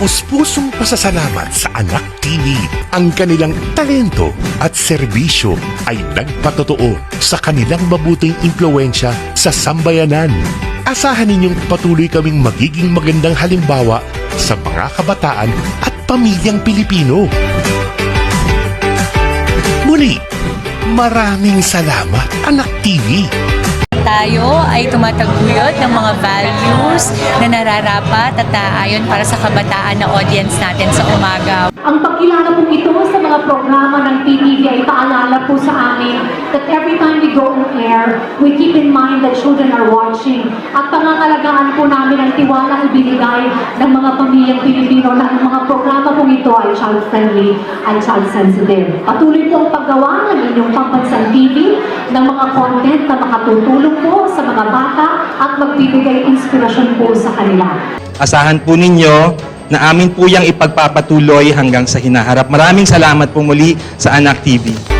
taus-pusong pasasalamat sa Anak TV. Ang kanilang talento at serbisyo ay nagpatotoo sa kanilang mabuting impluensya sa sambayanan. Asahan ninyong patuloy kaming magiging magandang halimbawa sa mga kabataan at pamilyang Pilipino. Muli, maraming salamat, Anak TV. Tayo ay tumataguyod ng mga values na nararapat at naaayon para sa kabataan na audience natin sa umaga. Ang pagkilala po ito sa mga programa ng PTV ay paalala po sa amin that every time we go on air, we keep in mind that children are watching. At pangangalagaan po namin ang tiwalang ibinigay ng mga pamilyang Pilipino na ang mga programa po ito ay child-friendly at child-sensitive. Patuloy po ang paggawa ng inyong pambansang TV ng mga content na makatutulong po sa mga bata at magbibigay inspirasyon po sa kanila. Asahan po ninyo na amin po yang ipagpapatuloy hanggang sa hinaharap. Maraming salamat po muli sa Anak TV.